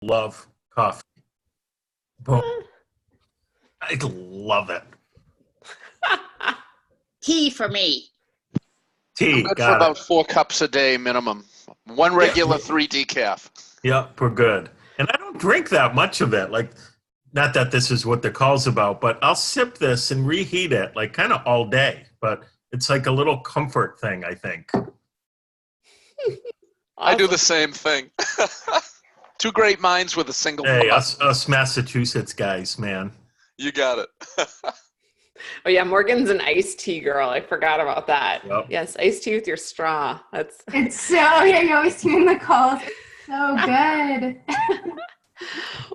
love coffee. Boom. I love it. Tea for me. Tea, Good for got about it. 4 cups a day minimum. One regular, 3 decaf. Yep, we're good. And I don't drink that much of it. Like, not that this is what the call's about, but I'll sip this and reheat it like kind of all day. But it's like a little comfort thing, I think. I do the same thing. Two great minds with a single Hey, thought. us Massachusetts guys, man. You got it. Oh yeah, Morgan's an iced tea girl. I forgot about that. Yep. Yes, iced tea with your straw. That's It's so, yeah, you always doing the calls. So good.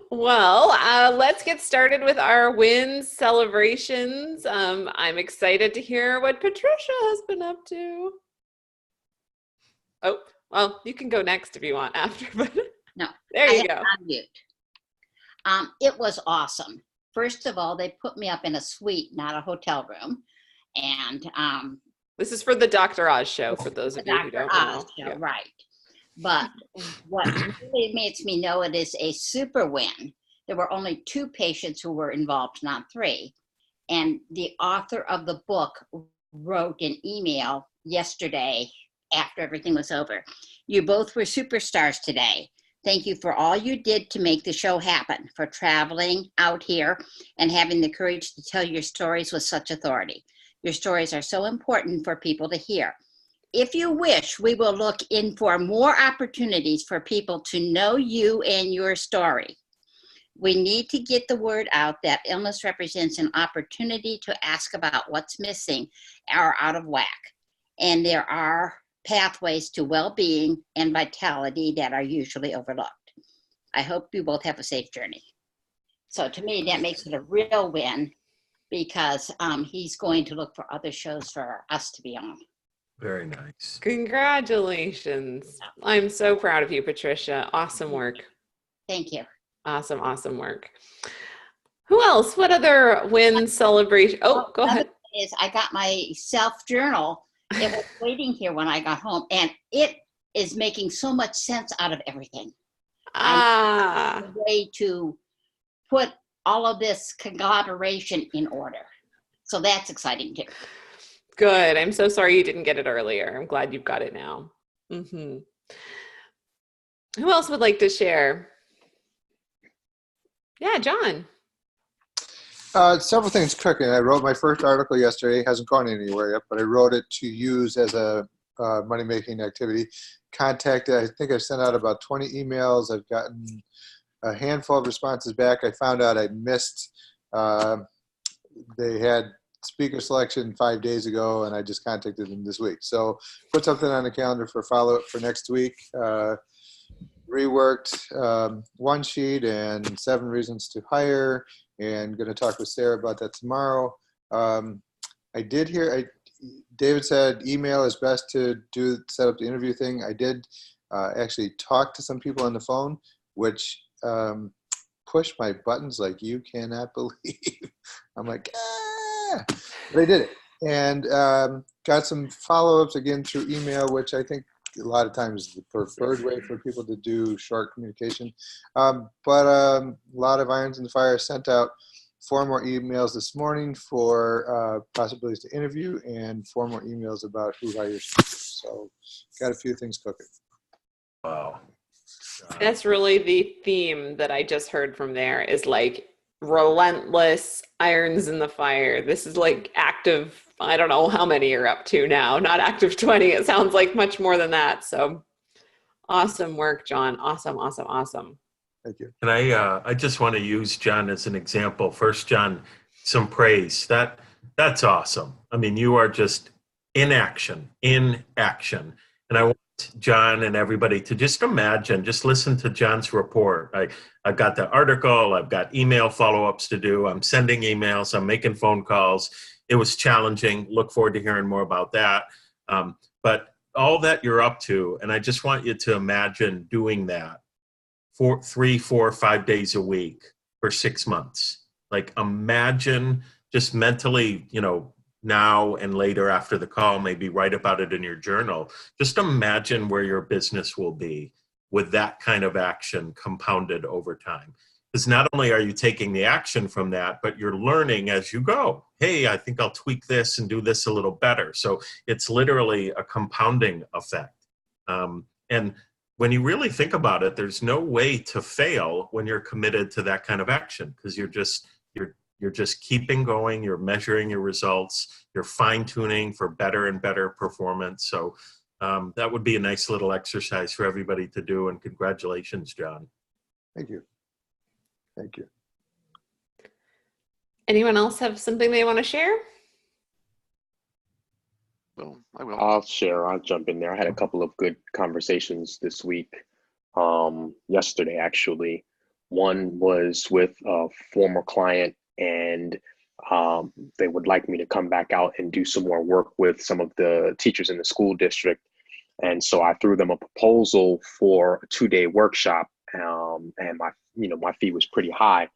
well. Let's get started with our wins celebrations. I'm excited to hear what Patricia has been up to. Oh, well, you can go next if you want after, but No, there you go. It was awesome. First of all, they put me up in a suite, not a hotel room. And This is for the Dr. Oz show, for those of you who don't know. Oz show, right. But what really makes me know it is a super win, there were only 2 patients who were involved, not 3. And the author of the book wrote an email yesterday after everything was over. You both were superstars today. Thank you for all you did to make the show happen, for traveling out here and having the courage to tell your stories with such authority. Your stories are so important for people to hear. If you wish, we will look in for more opportunities for people to know you and your story. We need to get the word out that illness represents an opportunity to ask about what's missing or out of whack. And there are pathways to well-being and vitality that are usually overlooked. I hope you both have a safe journey. So to me, that makes it a real win because he's going to look for other shows for us to be on. Very nice. Congratulations. I'm so proud of you, Patricia. Awesome work. Thank you. Awesome, awesome work. Who else? What other win celebration? Oh, go ahead. Is I got my self-journal. It was waiting here when I got home, and it is making so much sense out of everything. A way to put all of this collaboration in order. So that's exciting too. Good. I'm so sorry you didn't get it earlier. I'm glad you've got it now. Mm-hmm. Who else would like to share? Yeah, John. Several things cooking. I wrote my first article yesterday. It hasn't gone anywhere yet, but I wrote it to use as a money-making activity. I think I've sent out about 20 emails. I've gotten a handful of responses back. I found out I missed, they had speaker selection 5 days ago, and I just contacted them this week. So put something on the calendar for follow-up for next week. Reworked one sheet and 7 reasons to hire, and going to talk with Sarah about that tomorrow. I did hear, David said email is best to set up the interview thing. I did actually talk to some people on the phone, which pushed my buttons like you cannot believe. I'm like, but I did it. And got some follow-ups again through email, which I think a lot of times is the preferred way for people to do short communication. But a lot of irons in the fire. Sent out 4 more emails this morning for possibilities to interview and 4 more emails about who hires speakers. So got a few things cooking. Wow. That's really the theme that I just heard from there is like relentless irons in the fire. This is like active, I don't know how many you're up to now, not active 20. It sounds like much more than that. So awesome work, John. Awesome, awesome, awesome. Thank you. And I just want to use John as an example. First, John, some praise. That's awesome. I mean, you are just in action. And I want John and everybody to just imagine, just listen to John's report. I've got the article, I've got email follow-ups to do, I'm sending emails, I'm making phone calls. It was challenging. Look forward to hearing more about that. But all that you're up to, and I just want you to imagine doing that 3, 4, 5 days a week for 6 months. Like imagine just mentally, now and later after the call, maybe write about it in your journal. Just imagine where your business will be with that kind of action compounded over time. Because not only are you taking the action from that, but you're learning as you go. Hey, I think I'll tweak this and do this a little better. So it's literally a compounding effect. And when you really think about it, there's no way to fail when you're committed to that kind of action, because you're just keeping going, you're measuring your results, you're fine-tuning for better and better performance. So that would be a nice little exercise for everybody to do. And congratulations, John. Thank you. Thank you. Anyone else have something they want to share? Well, I will. I'll share. I'll jump in there. I had a couple of good conversations this week. Yesterday, actually. One was with a former client, and they would like me to come back out and do some more work with some of the teachers in the school district. And so I threw them a proposal for a 2-day workshop, and my fee was pretty high,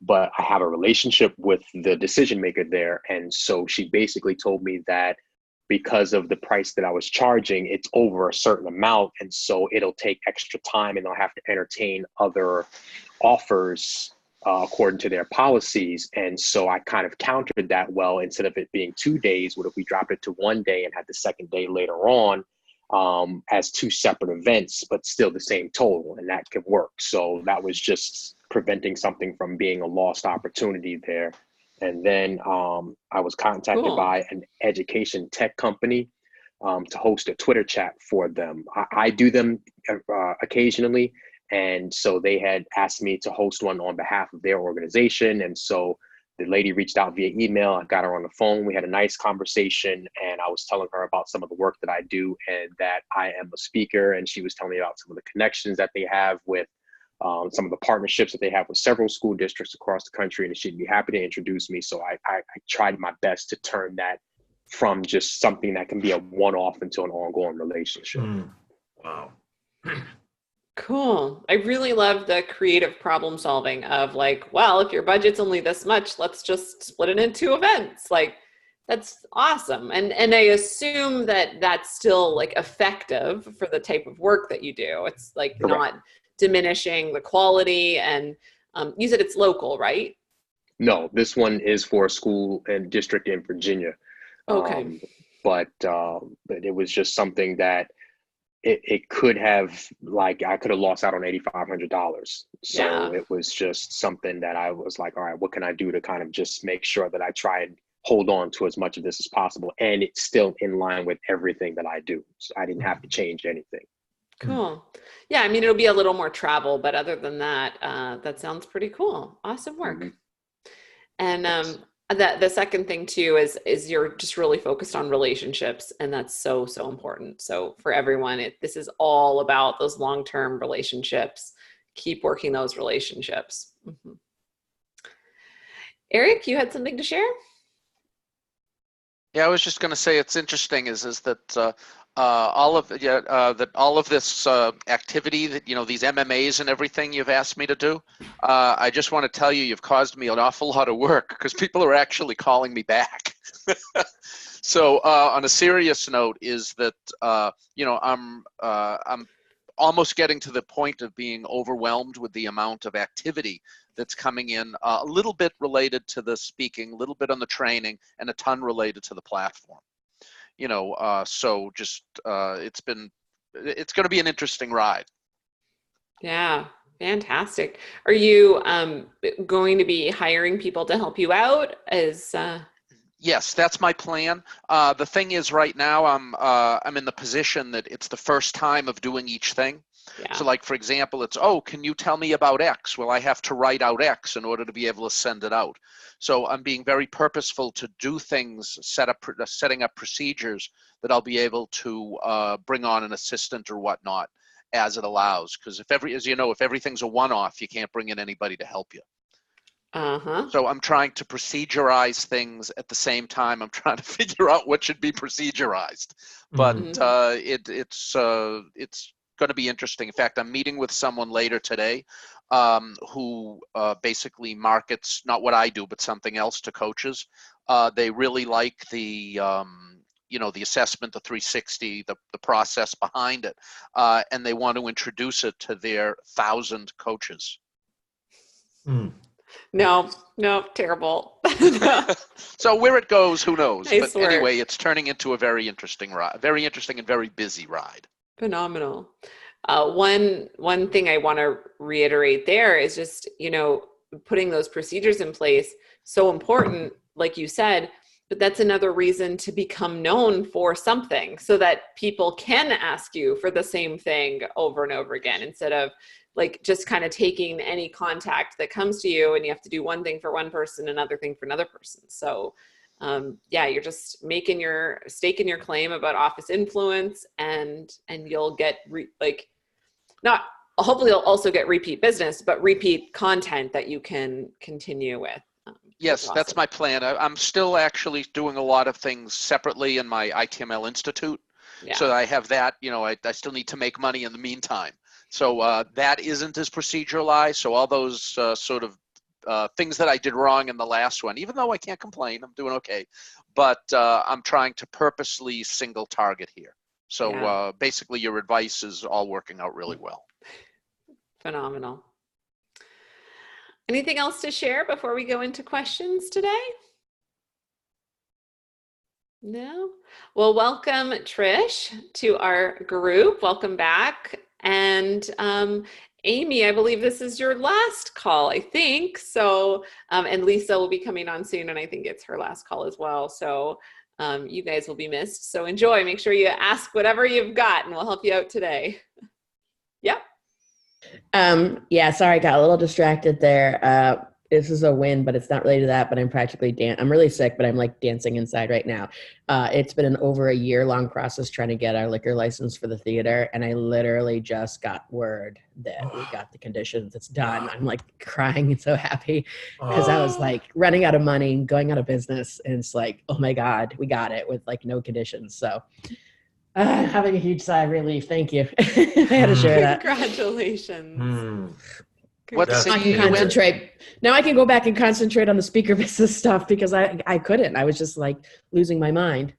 but I have a relationship with the decision maker there. And so she basically told me that because of the price that I was charging, it's over a certain amount. And so it'll take extra time and they'll have to entertain other offers according to their policies. And so I kind of countered that. Well, instead of it being 2 days, what if we dropped it to 1 day and had the second day later on as 2 separate events, but still the same total, and that could work. So that was just preventing something from being a lost opportunity there. And then I was contacted by an education tech company to host a Twitter chat for them. I do them occasionally. And so they had asked me to host one on behalf of their organization. And so the lady reached out via email. I got her on the phone. We had a nice conversation, and I was telling her about some of the work that I do and that I am a speaker. And she was telling me about some of the connections that they have with some of the partnerships that they have with several school districts across the country, and she'd be happy to introduce me. So I tried my best to turn that from just something that can be a one-off into an ongoing relationship. Wow. Cool. I really love the creative problem solving of like, well, if your budget's only this much, let's just split it into events. Like, that's awesome. And I assume that that's still like effective for the type of work that you do. It's like Correct. Not diminishing the quality. And you said it's local, right? No, this one is for a school and district in Virginia. Okay. But it was just something that it could have, like, I could have lost out on $8,500. So Yeah. It was just something that I was like, all right, what can I do to kind of just make sure that I try and hold on to as much of this as possible, and it's still in line with everything that I do. So I didn't have to change anything. Cool. Yeah, I mean, it'll be a little more travel, but other than that, that sounds pretty cool. Awesome work. Mhm. And the second thing too is you're just really focused on relationships, and that's so important. So for everyone, this is all about those long-term relationships. Keep working those relationships. Mm-hmm. Eric, you had something to share? Yeah, I was just going to say it's interesting is that all of this activity that these MMAs and everything you've asked me to do, I just want to tell you you've caused me an awful lot of work because people are actually calling me back. So on a serious note, is that I'm almost getting to the point of being overwhelmed with the amount of activity that's coming in, a little bit related to the speaking, a little bit on the training, and a ton related to the platform. So just it's going to be an interesting ride. Yeah. Fantastic. Are you going to be hiring people to help you out? Yes, that's my plan. The thing is, right now I'm in the position that it's the first time of doing each thing. Yeah. So like, for example, it's, can you tell me about X? Well, I have to write out X in order to be able to send it out. So I'm being very purposeful to do things, setting up procedures that I'll be able to bring on an assistant or whatnot as it allows. Because if everything's a one-off, you can't bring in anybody to help you. Uh-huh. So I'm trying to procedurize things at the same time. I'm trying to figure out what should be procedurized. But it's going to be interesting. In fact, I'm meeting with someone later today who basically markets, not what I do, but something else to coaches. They really like the, the assessment, the 360, the process behind it, and they want to introduce it to their 1,000 coaches. No, terrible. So where it goes, who knows? I But swear. anyway, it's turning into a very interesting ride, very interesting and very busy ride. Phenomenal. One thing I want to reiterate there is just, putting those procedures in place, so important, like you said, but that's another reason to become known for something so that people can ask you for the same thing over and over again, instead of like just kind of taking any contact that comes to you and you have to do one thing for one person, another thing for another person. So you're just staking your claim about office influence, and you'll get hopefully you'll also get repeat business, but repeat content that you can continue with. Yes, that's my plan. I'm still actually doing a lot of things separately in my ITML Institute. Yeah. So I have that, I still need to make money in the meantime. So that isn't as proceduralized. So all those sort of things that I did wrong in the last one, even though I can't complain, I'm doing okay. But I'm trying to purposely single target here. So basically your advice is all working out really well. Phenomenal. Anything else to share before we go into questions today? No? Well, welcome, Trish, to our group. Welcome back. And Amy, I believe this is your last call, I think. So, and Lisa will be coming on soon, and I think it's her last call as well. So you guys will be missed. So enjoy. Make sure you ask whatever you've got, and we'll help you out today. Yep. Sorry, I got a little distracted there. This is a win, but it's not related to that, but I'm practically I'm really sick, but I'm like dancing inside right now. It's been an over a year-long process trying to get our liquor license for the theater, and I literally just got word that we got the conditions. It's done. I'm like crying and so happy because I was like running out of money, going out of business, and it's like, oh my God, we got it with like no conditions. So having a huge sigh of relief. Thank you. I had to share that. Congratulations. What I city can are you in? concentrate. Now I can go back and concentrate on the speaker business stuff because I couldn't. I was just like losing my mind.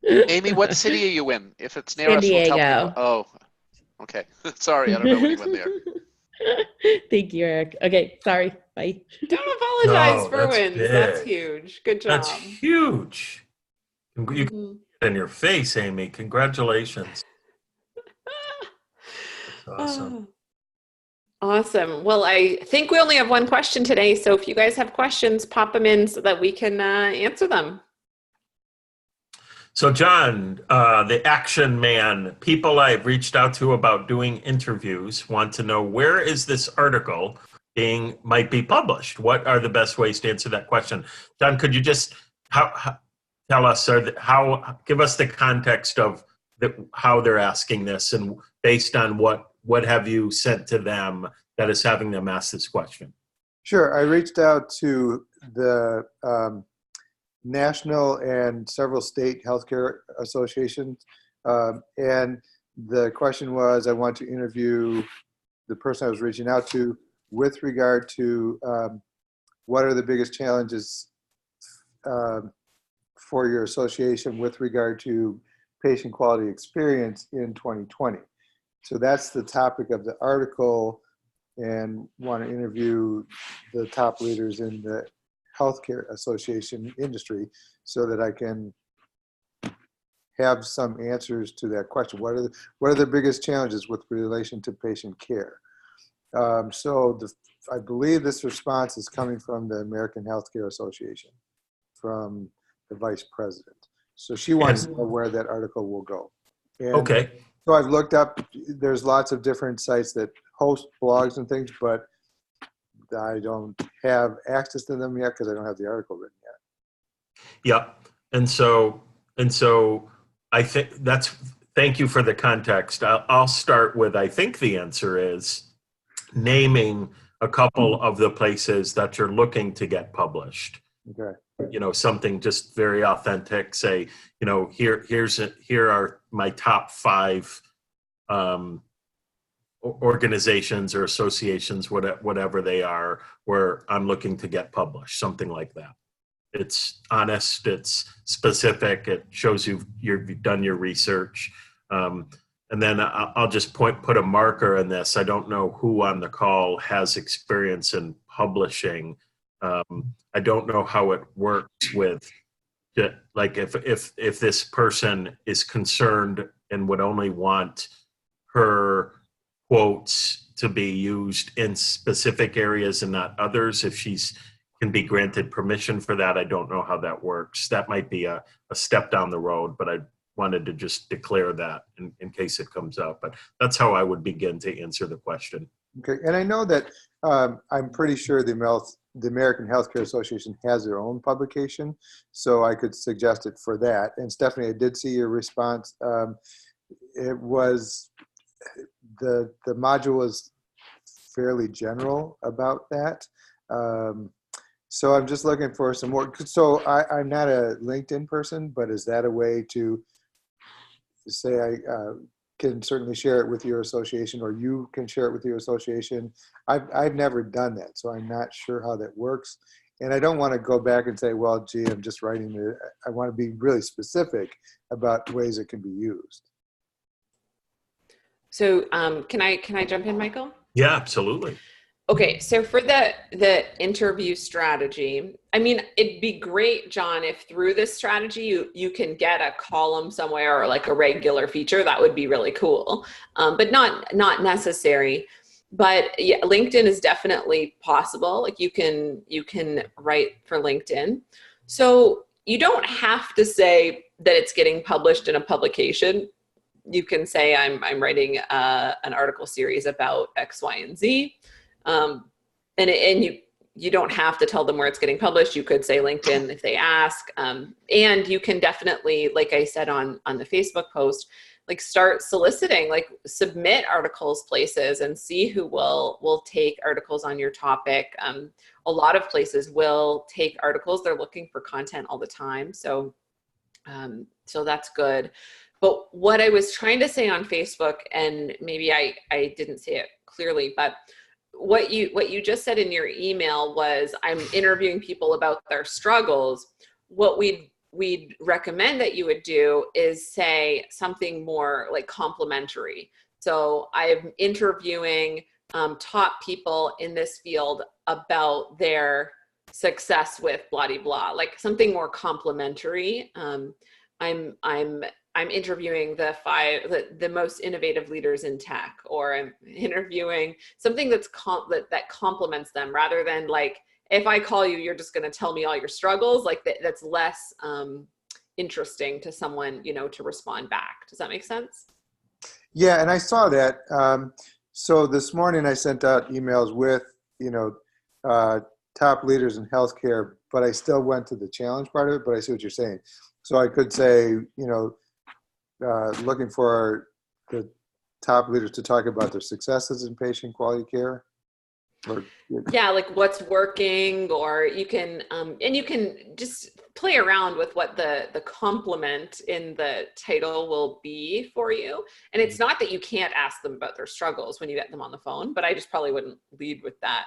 Amy, what city are you in? If it's near San us, we'll tell Diego. people. Oh, okay. Sorry, I don't know anyone there. Thank you, Eric. Okay, sorry. Bye. Don't apologize for that's wins. big. That's huge. Good job. That's huge. You can get it in your face, Amy. Congratulations. That's awesome. Awesome. Well, I think we only have one question today. So if you guys have questions, pop them in so that we can answer them. So John, the action man, people I've reached out to about doing interviews want to know, where is this article might be published? What are the best ways to answer that question? John, could you just tell us, give us the context of how they're asking this, and based on what have you sent to them that is having them ask this question? Sure. I reached out to the national and several state healthcare associations, and the question was, I want to interview the person I was reaching out to with regard to what are the biggest challenges for your association with regard to patient quality experience in 2020. So that's the topic of the article, and want to interview the top leaders in the healthcare association industry so that I can have some answers to that question. What are the biggest challenges with relation to patient care? I believe this response is coming from the American Healthcare Association, from the vice president. So she wants to know where that article will go. And okay. So I've looked up, there's lots of different sites that host blogs and things, but I don't have access to them yet because I don't have the article written yet. Yep. And so I think thank you for the context. I'll start with, I think the answer is naming a couple of the places that you're looking to get published. Okay. Something just very authentic. Say, here are my top 5 organizations or associations, whatever they are, where I'm looking to get published. Something like that. it's honest, it's specific, it shows you've done your research. And then I'll just put a marker in this. I don't know who on the call has experience in publishing. I don't know how it works with, like, if this person is concerned and would only want her quotes to be used in specific areas and not others, if she's can be granted permission for that. I don't know how that works. That might be a step down the road, but I wanted to just declare that in case it comes up. But that's how I would begin to answer the question. Okay, and I know that I'm pretty sure the American Healthcare Association has their own publication, so I could suggest it for that. And Stephanie, I did see your response. It was, the module was fairly general about that. So I'm just looking for some more. So I'm not a LinkedIn person, but is that a way to say I can certainly share it with your association, or you can share it with your association? I've never done that, so I'm not sure how that works. And I don't want to go back and say, well, gee, I'm just writing it. I want to be really specific about ways it can be used. So can I jump in, Michael? Yeah, absolutely. Okay, so for the interview strategy, I mean, it'd be great, John, if through this strategy you can get a column somewhere or like a regular feature. That would be really cool, but not necessary. But yeah, LinkedIn is definitely possible. Like you can write for LinkedIn. So you don't have to say that it's getting published in a publication. You can say I'm writing an article series about X, Y, and Z. And you don't have to tell them where it's getting published. You could say LinkedIn if they ask. And you can definitely, like I said on the Facebook post, like start soliciting, like submit articles places and see who will take articles on your topic. A lot of places will take articles. They're looking for content all the time. So that's good. But what I was trying to say on Facebook, and maybe I didn't say it clearly, but what you just said in your email was, I'm interviewing people about their struggles. What we'd recommend that you would do is say something more like complimentary. So I'm interviewing top people in this field about their success with blah, blah, blah, like something more complimentary. I'm interviewing the most innovative leaders in tech, or I'm interviewing something that complements them, rather than like, if I call you, you're just going to tell me all your struggles. Like that's less interesting to someone, to respond back. Does that make sense? Yeah, and I saw that. So this morning I sent out emails with, top leaders in healthcare, but I still went to the challenge part of it, but I see what you're saying. So I could say, looking for the top leaders to talk about their successes in patient quality care. Yeah, like what's working, or you can, and you can just play around with what the complement in the title will be for you. And it's not that you can't ask them about their struggles when you get them on the phone, but I just probably wouldn't lead with that.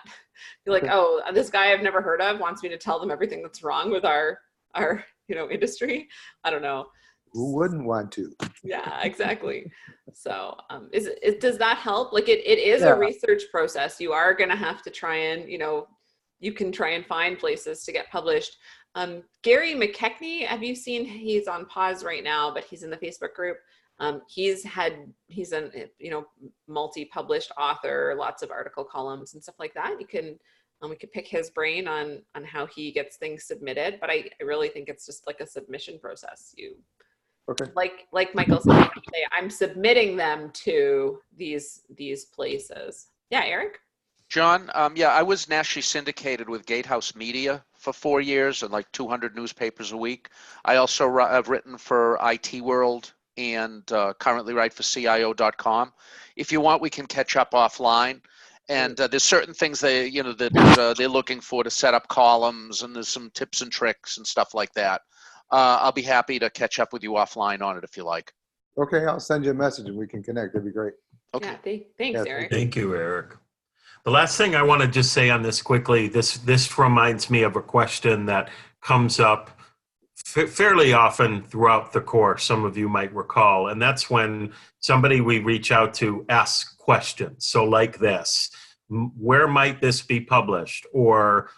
You're like, oh, this guy I've never heard of wants me to tell them everything that's wrong with our industry. I don't know. Who wouldn't want to? Yeah, exactly. So does that help? Like it is a research process. You are going to have to try and, you can try and find places to get published. Gary McKechnie, have you seen, he's on pause right now, but he's in the Facebook group. He's an, multi-published author, lots of article columns and stuff like that. We could pick his brain on how he gets things submitted, but I really think it's just like a submission process. Okay. Like Michael said, I'm submitting them to these places. Yeah, Eric? John, I was nationally syndicated with Gatehouse Media for 4 years and like 200 newspapers a week. I also have written for IT World and currently write for CIO.com. If you want, we can catch up offline. And there's certain things they're looking for to set up columns, and there's some tips and tricks and stuff like that. I'll be happy to catch up with you offline on it if you like. Okay, I'll send you a message and we can connect. That'd be great. Okay. Yeah, thanks, Eric. Thank you, Eric. The last thing I want to just say on this quickly, this reminds me of a question that comes up fairly often throughout the course, some of you might recall, and that's when somebody we reach out to asks questions. So like this, where might this be published? Or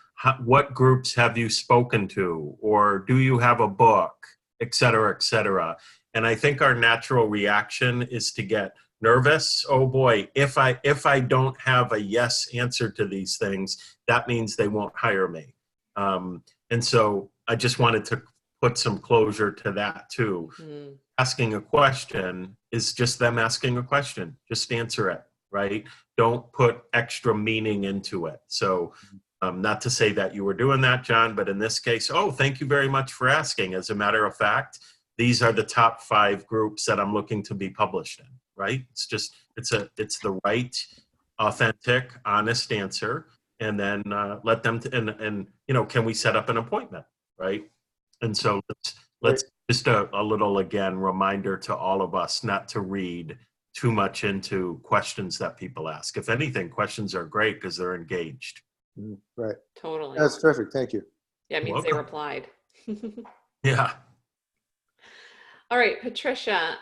what groups have you spoken to? Or do you have a book? Et cetera, et cetera. And I think our natural reaction is to get nervous. Oh boy, if I don't have a yes answer to these things, that means they won't hire me. And so I just wanted to put some closure to that too. Asking a question is just them asking a question. Just answer it, right? Don't put extra meaning into it. So not to say that you were doing that, John, but in this case, oh, thank you very much for asking. As a matter of fact, these are the top 5 groups that I'm looking to be published in, right? It's just, it's the right, authentic, honest answer. And then let them, and you know, can we set up an appointment, right? And so let's just a little, again, reminder to all of us not to read too much into questions that people ask. If anything, questions are great because they're engaged. Right. Totally. That's perfect. Thank you. Yeah, it means they replied. Yeah. All right, Patricia,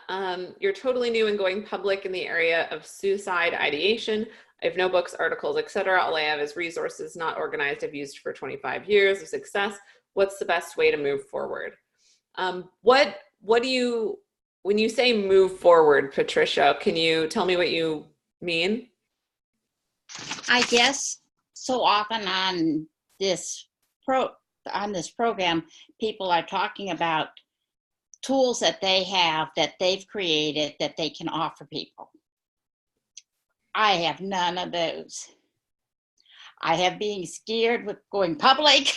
you're totally new and going public in the area of suicide ideation. I have no books, articles, etc. All I have is resources not organized I've used for 25 years of success. What's the best way to move forward? What do you, when you say move forward, Patricia, can you tell me what you mean? I guess so often on this program, people are talking about tools that they have, that they've created, that they can offer people. I have none of those. I have being scared with going public,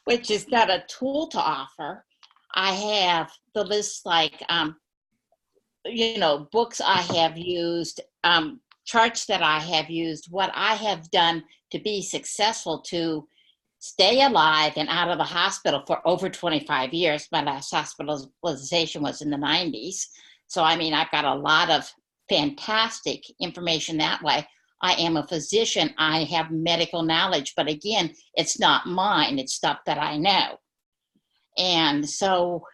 which is not a tool to offer. I have the list like, you know, books I have used, charts that I have used, what I have done to be successful to stay alive and out of the hospital for over 25 years. My last hospitalization was in the 90s. So, I mean, I've got a lot of fantastic information that way. I am a physician. I have medical knowledge, but again, it's not mine. It's stuff that I know. And so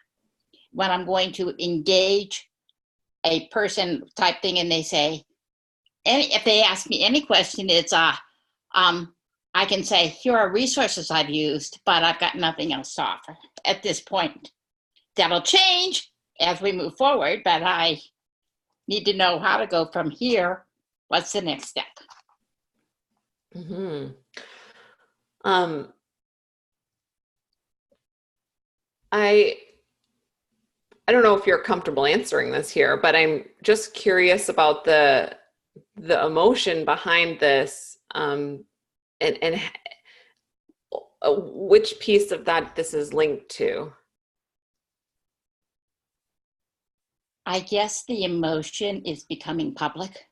when I'm going to engage a person type thing and they say, if they ask me any question, it's, I can say, here are resources I've used, but I've got nothing else to offer at this point. That'll change as we move forward, but I need to know how to go from here. What's the next step? Mm-hmm. I don't know if you're comfortable answering this here, but I'm just curious about the emotion behind this, and which piece of that this is linked to. I guess the emotion is becoming public.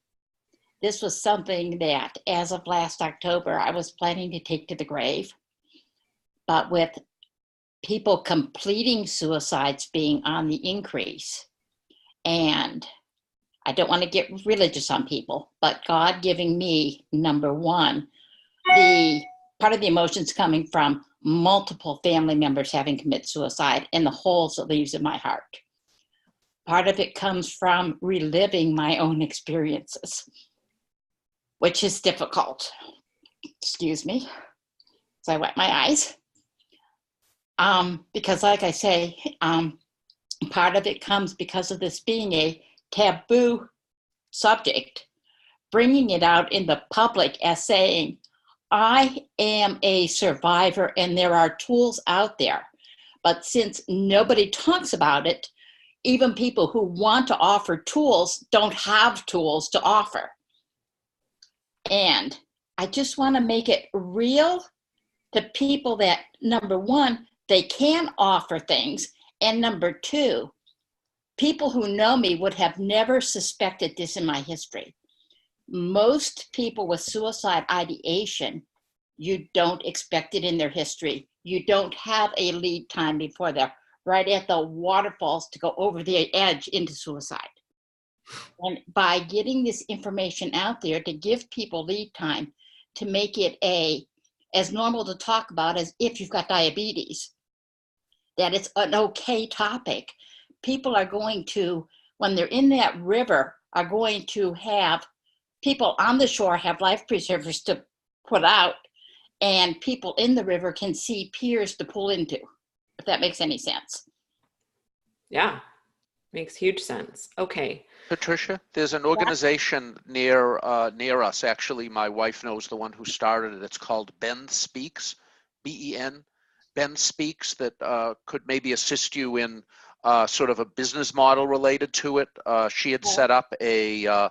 This was something that, as of last October, I was planning to take to the grave. But with people completing suicides being on the increase, and I don't want to get religious on people, but God giving me, number one, the part of the emotions coming from multiple family members having committed suicide and the holes it leaves in my heart. Part of it comes from reliving my own experiences, which is difficult. Excuse me, as I wet my eyes. Because like I say, part of it comes because of this being a taboo subject, bringing it out in the public as saying, I am a survivor and there are tools out there. But since nobody talks about it, even people who want to offer tools don't have tools to offer. And I just want to make it real to people that, number one, they can offer things. And number two, people who know me would have never suspected this in my history. Most people with suicide ideation, you don't expect it in their history. You don't have a lead time before they're right at the waterfalls to go over the edge into suicide. And by getting this information out there to give people lead time, to make it as normal to talk about as if you've got diabetes, that it's an okay topic. People are going to, when they're in that river, are going to have people on the shore have life preservers to put out, and people in the river can see piers to pull into, if that makes any sense. Yeah, makes huge sense. Okay. Patricia, there's an organization near us. Actually, my wife knows the one who started it. It's called Ben Speaks, B-E-N, Ben Speaks, that could maybe assist you in sort of a business model related to it. She had set up a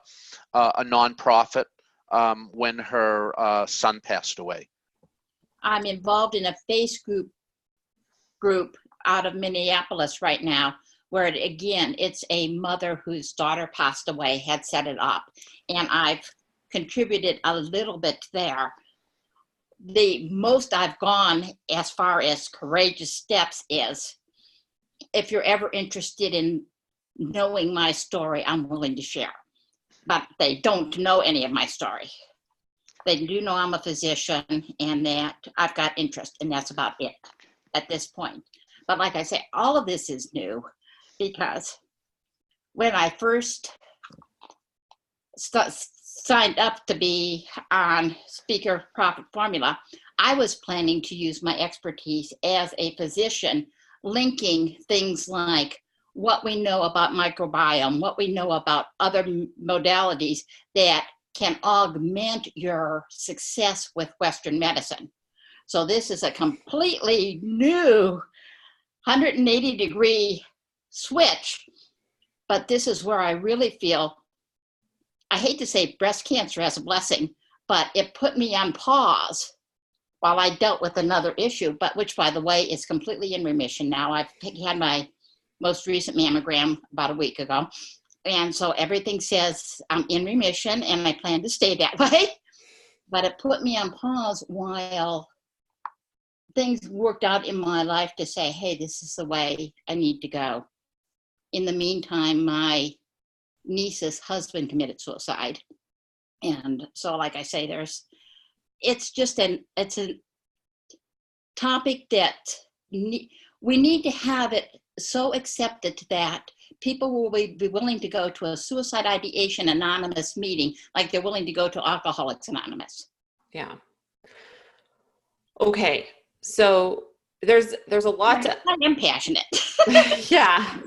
nonprofit when her son passed away. I'm involved in a Facebook group out of Minneapolis right now, where it's a mother whose daughter passed away had set it up, and I've contributed a little bit there. The most I've gone as far as courageous steps is, if you're ever interested in knowing my story, I'm willing to share. But they don't know any of my story. They do know I'm a physician and that I've got interest, and that's about it at this point. But like I say, all of this is new, because when I first signed up to be on Speaker Profit Formula, I was planning to use my expertise as a physician, linking things like what we know about microbiome, what we know about other modalities that can augment your success with Western medicine. So this is a completely new 180-degree switch, but this is where I really feel, I hate to say breast cancer as a blessing, but it put me on pause while I dealt with another issue, but which, by the way, is completely in remission now. I've had my most recent mammogram about a week ago, and so everything says I'm in remission, and I plan to stay that way. But it put me on pause while things worked out in my life to say, hey, this is the way I need to go. In the meantime, my niece's husband committed suicide. And so, like I say, it's a topic that we need to have it so accepted that people will be willing to go to a Suicide Ideation Anonymous meeting like they're willing to go to Alcoholics Anonymous. Yeah. Okay. So there's a lot to. I'm passionate. Yeah.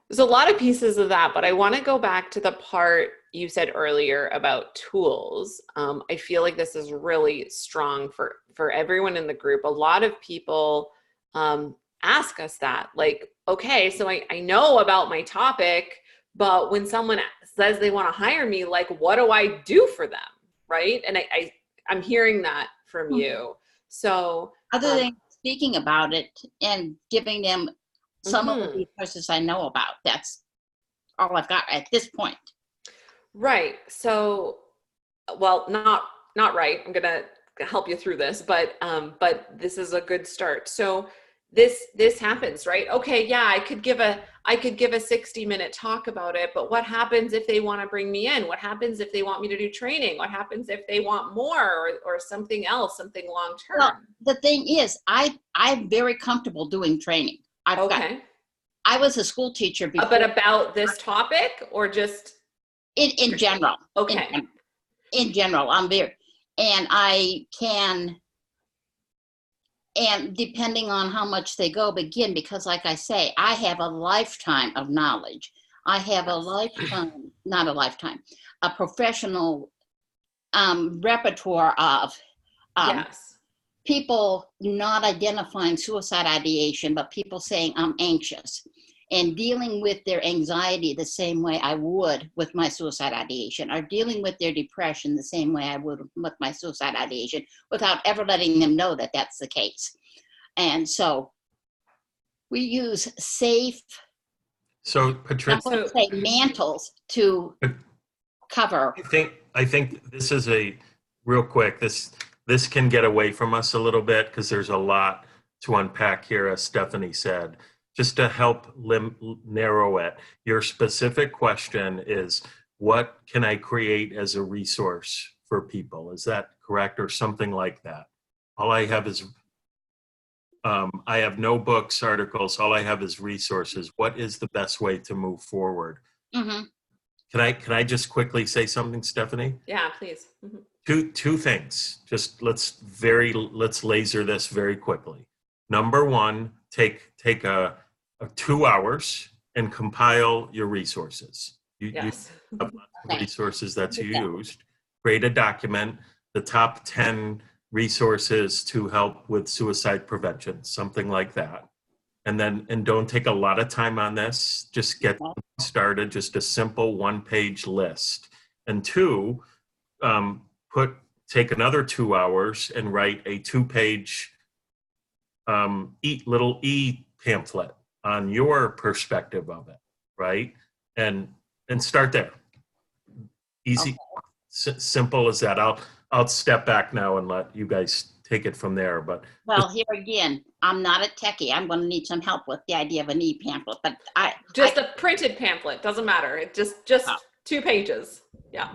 There's a lot of pieces of that, but I want to go back to the part you said earlier about tools. I feel like this is really strong for everyone in the group. A lot of people ask us that, like, okay, so I know about my topic, but when someone says they want to hire me, like, what do I do for them? Right. And I'm hearing that from you. So other than speaking about it and giving them some of the resources I know about, that's all I've got at this point. Right. So, well, not right. I'm going to help you through this, but this is a good start. So this happens, right? Okay. Yeah. I could give a 60-minute talk about it, but what happens if they want to bring me in? What happens if they want me to do training? What happens if they want more or something else, something long-term? Well, the thing is, I'm very comfortable doing training. I was a school teacher before. But about this topic or just? In general. Okay. In general, I'm very, and I can, and depending on how much they go, begin, because like I say, I have a lifetime of knowledge. I have a professional repertoire of people not identifying suicide ideation, but people saying I'm anxious and dealing with their anxiety the same way I would with my suicide ideation, or dealing with their depression the same way I would with my suicide ideation, without ever letting them know that that's the case. And so we use safe, Patricia, mantles to cover. I think this is a real quick. This can get away from us a little bit because there's a lot to unpack here, as Stephanie said. Just to help narrow it, your specific question is, what can I create as a resource for people? Is that correct, or something like that? All I have is I have no books, articles. All I have is resources. What is the best way to move forward? Mm-hmm. Can I just quickly say something, Stephanie? Yeah, please. Two things. Just let's laser this very quickly. Number one, take a 2 hours and compile your resources. You Yes. have lots of Okay. resources that you Yeah. used. Create a document, the top 10 resources to help with suicide prevention, something like that. And don't take a lot of time on this. Just get started, just a simple 1-page list. And two, take another 2 hours and write a 2-page little pamphlet on your perspective of it, right? And start there. Easy, simple as that. I'll step back now and let you guys take it from there. But Well, here again, I'm not a techie. I'm going to need some help with the idea of an e-pamphlet, but A printed pamphlet, doesn't matter. It just 2 pages. Yeah.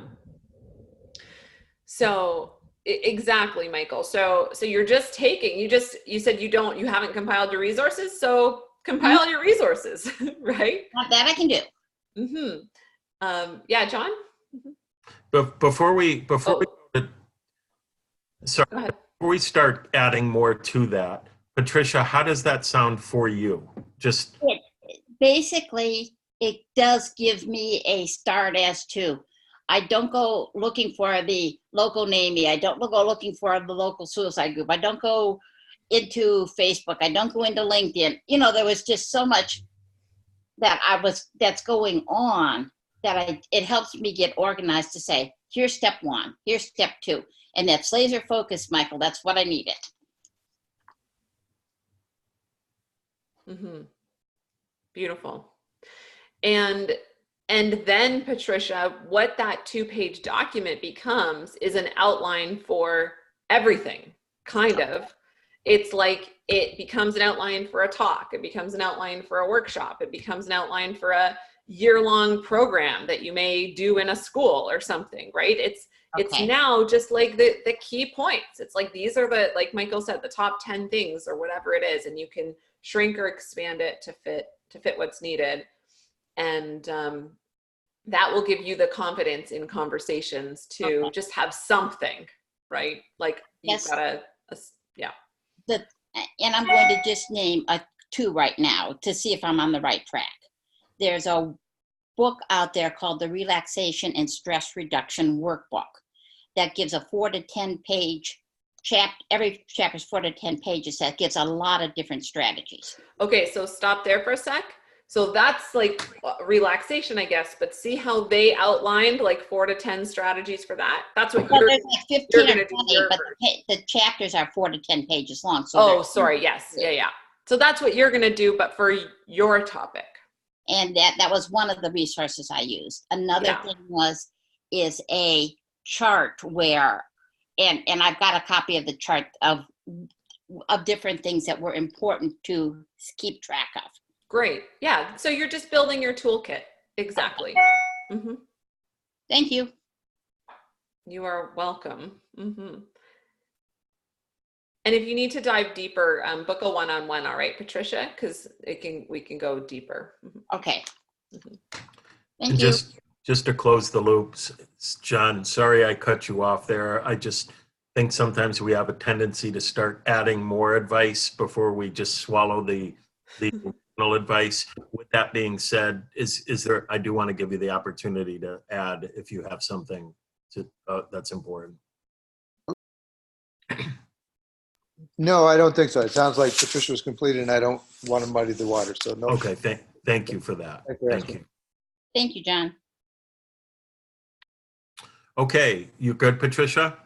So exactly, Michael. So you're just taking, you said you haven't compiled your resources. So compile your resources, right? that I can do. Mm-hmm. Yeah, John? but before we Go ahead. before we start adding more to that, Patricia, how does that sound for you? Just Basically, it does give me a start as to, I don't go looking for the local NAMI. I don't go looking for the local suicide group. I don't go into Facebook. I don't go into LinkedIn. There was just so much that's going on that it helps me get organized to say, here's step 1, here's step 2. And that's laser focused, Michael. That's what I needed. Mm-hmm. Beautiful. And then, Patricia, what that 2-page document becomes is an outline for everything, kind of. It's like it becomes an outline for a talk. It becomes an outline for a workshop. It becomes an outline for a year-long program that you may do in a school or something, right? It's now just like the key points. It's like these are like Michael said, the top 10 things or whatever it is, and you can shrink or expand it to fit what's needed. And that will give you the confidence in conversations to just have something, right? Like you've got yeah. And I'm going to just name 2 right now to see if I'm on the right track. There's a book out there called the Relaxation and Stress Reduction Workbook that gives a 4 to 10 page every chapter is 4 to 10 pages. That gives a lot of different strategies. Okay, so stop there for a sec. So that's like relaxation, I guess, but see how they outlined like 4 to 10 strategies for that? That's what there's like 15 or 20, but the chapters are 4 to 10 pages long. So sorry. Yes. Yeah. So that's what you're going to do, but for your topic. And that was one of the resources I used. Another thing is a chart where, and I've got a copy of the chart of different things that were important to keep track of. Great. Yeah. So you're just building your toolkit. Exactly. Mm-hmm. Thank you. You are welcome. Mm-hmm. And if you need to dive deeper, book a one-on-one. All right, Patricia, because we can go deeper. Mm-hmm. Okay. Mm-hmm. Thank you. Just to close the loops, John, sorry I cut you off there. I just think sometimes we have a tendency to start adding more advice before we just swallow the advice. With that being said, is there? I do want to give you the opportunity to add if you have something that's important. No, I don't think so. It sounds like Patricia was completed, and I don't want to muddy the water. So no. Okay, thank you for that. Thank you. Thank you, John. Okay, you good, Patricia?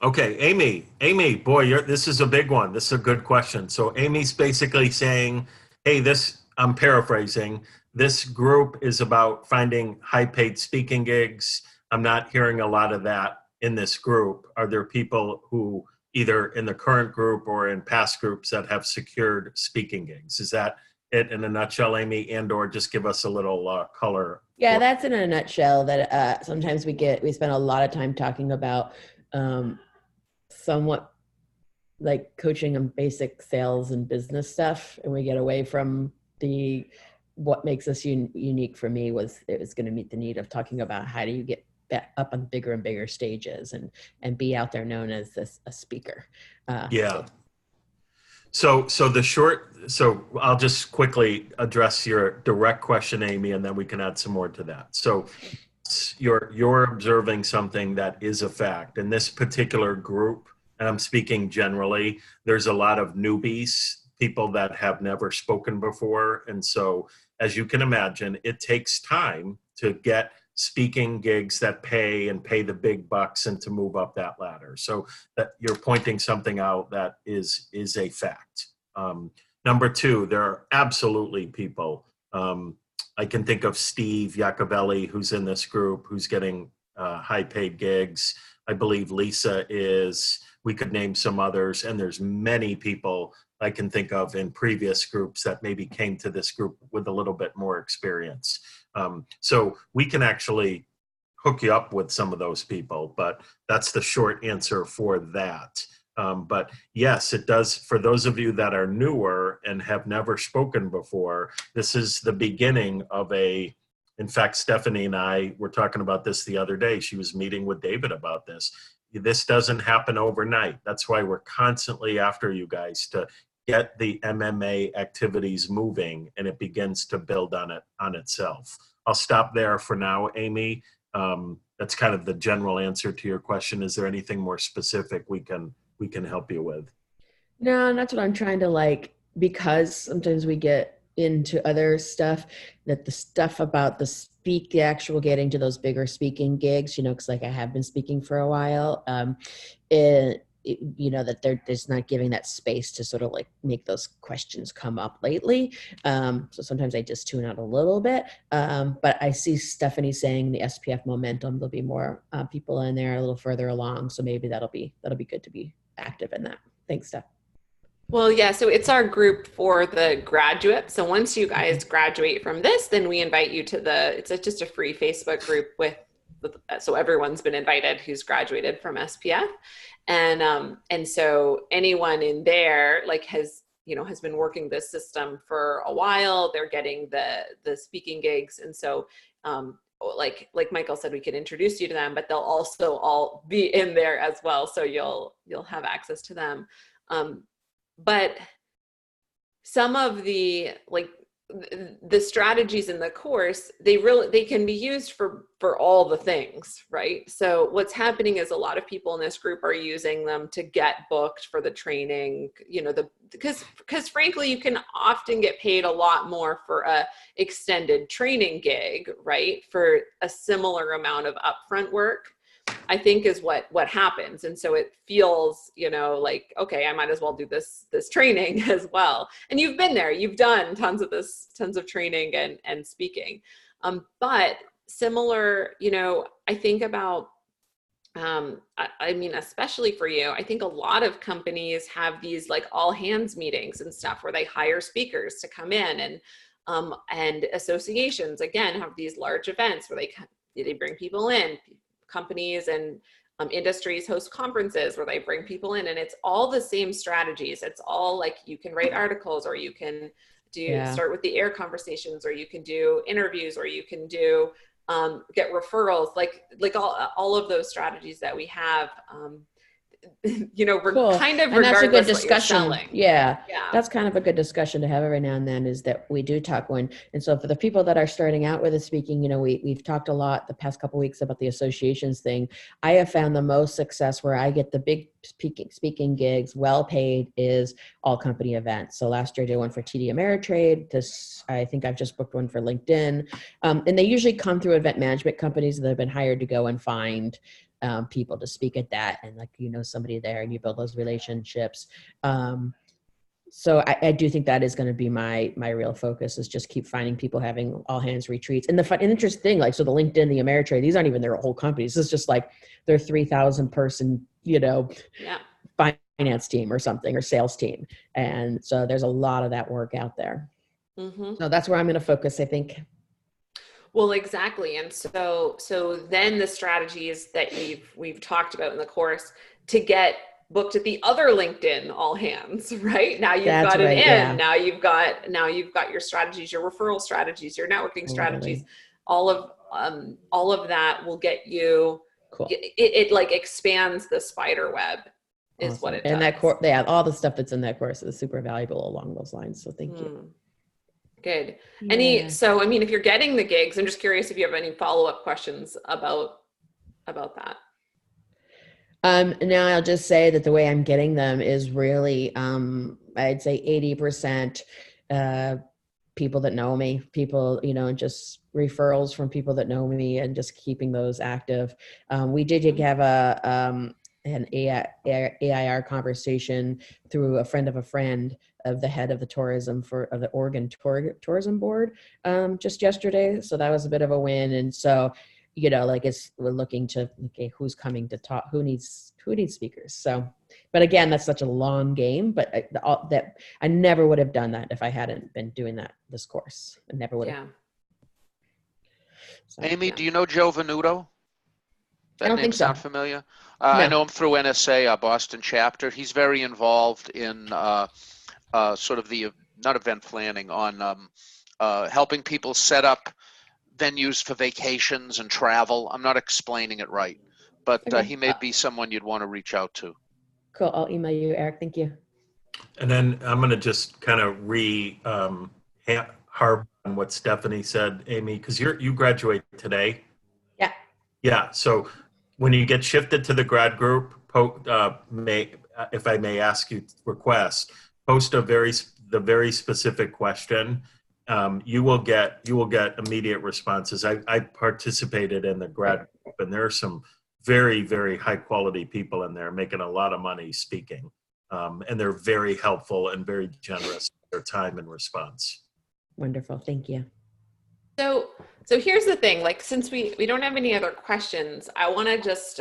Okay, Amy, boy, this is a big one. This is a good question. So Amy's basically saying, hey, I'm paraphrasing, this group is about finding high-paid speaking gigs. I'm not hearing a lot of that in this group. Are there people who either in the current group or in past groups that have secured speaking gigs? Is that it in a nutshell, Amy, and/or just give us a little color? Yeah, that's in a nutshell. That sometimes we spend a lot of time talking about somewhat like coaching on basic sales and business stuff, and we get away from the what makes us unique. For me was it was going to meet the need of talking about how do you get up on bigger and bigger stages and be out there known as a speaker. Yeah. So I'll just quickly address your direct question, Amy, and then we can add some more to that. So you're observing something that is a fact. In this particular group, and I'm speaking generally, there's a lot of newbies, people that have never spoken before. And so, as you can imagine, it takes time to get speaking gigs that pay and pay the big bucks and to move up that ladder. So that you're pointing something out that is a fact. Number two, there are absolutely people. I can think of Steve Iacovelli, who's in this group, who's getting high paid gigs. I believe Lisa is. We could name some others, and there's many people I can think of in previous groups that maybe came to this group with a little bit more experience. So we can actually hook you up with some of those people, but that's the short answer for that. But yes, it does. For those of you that are newer and have never spoken before, this is the beginning of in fact, Stephanie and I were talking about this the other day. She was meeting with David about this. This doesn't happen overnight. That's why we're constantly after you guys to get the MMA activities moving, and it begins to build on itself. I'll stop there for now, Amy. That's kind of the general answer to your question. Is there anything more specific we can help you with? No, and that's what I'm trying to because sometimes we get into other stuff, that the stuff about the actual getting to those bigger speaking gigs, because I have been speaking for a while, that they're just not giving that space to sort of make those questions come up lately. So sometimes I just tune out a little bit. But I see Stephanie saying the SPF momentum, there'll be more people in there a little further along. So maybe that'll be good to be active in that. Thanks, Steph. Well, yeah, so it's our group for the graduate. So once you guys graduate from this, then we invite you to it's just a free Facebook group so everyone's been invited who's graduated from SPF. And so anyone in there has been working this system for a while. They're getting the speaking gigs. And so like Michael said, we could introduce you to them, but they'll also all be in there as well. So you'll have access to them. But some of the strategies in the course, they can be used for all the things, right? So what's happening is a lot of people in this group are using them to get booked for the training, because frankly, you can often get paid a lot more for a extended training gig, right? For a similar amount of upfront work, I think is what happens. And so it feels, okay, I might as well do this training as well. And you've been there, you've done tons of training and speaking. But similar, I think about, especially for you, I think a lot of companies have these all hands meetings and stuff where they hire speakers to come in, and associations, again, have these large events where they bring people in. Companies and industries host conferences where they bring people in, and it's all the same strategies. It's all you can write articles, or you can start with the air conversations, or you can do interviews, or you can do get referrals, all of those strategies that we have. Cool. Kind of, and that's a good regardless what you're discussion. selling. Yeah, that's kind of a good discussion to have every now and then, is that we do talk and so for the people that are starting out with the speaking, we've talked a lot the past couple of weeks about the associations thing. I have found the most success where I get the big speaking gigs, well paid, is all company events. So last year I did one for TD Ameritrade. I think I've just booked one for LinkedIn, and they usually come through event management companies that have been hired to go and find people to speak at that, and somebody there, and you build those relationships. So I do think that is going to be my real focus, is just keep finding people having all hands retreats. And the interesting thing, so the LinkedIn, the Ameritrade, these aren't even their whole companies. This is just their 3,000 person, finance team or something, or sales team. And so there's a lot of that work out there. Mm-hmm. So that's where I'm going to focus, I think. Well, exactly. And so then the strategies that we've talked about in the course to get booked at the other LinkedIn all hands, right? Now you've That's got an right, in, yeah. now you've got your strategies, your referral strategies, your networking strategies, Totally. all of that will get you, Cool. it like expands the spider web is what Awesome. it And does. that course, yeah, all the stuff that's in that course is super valuable along those lines. So thank you. Good. Yeah. So, I mean, if you're getting the gigs, I'm just curious if you have any follow-up questions about that. Now I'll just say that the way I'm getting them is really, I'd say 80% people that know me, people, just referrals from people that know me and just keeping those active. We did have an AIR conversation through a friend of the head of the of the Oregon Tourism Board just yesterday. So that was a bit of a win. And so, we're looking to, okay, who's coming to talk, who needs speakers. So, but again, that's such a long game, but I never would have done that if I hadn't been doing this course. I never would have. So, Amy, do you know Joe Venuto? I don't think so. Sound familiar? No. I know him through NSA, our Boston chapter. He's very involved in sort of the, not event planning, on helping people set up venues for vacations and travel. I'm not explaining it right, but Okay. he may be someone you'd want to reach out to. Cool. I'll email you, Eric. Thank you. And then I'm going to just kind of harp on what Stephanie said, Amy, because you graduate today. Yeah. Yeah. So when you get shifted to the grad group, if I may ask you request, post the very specific question. You will get immediate responses. I participated in the grad group, and there are some very, very high quality people in there making a lot of money speaking. And they're very helpful and very generous with their time and response. Wonderful. Thank you. So here's the thing, like, since we don't have any other questions, I want to just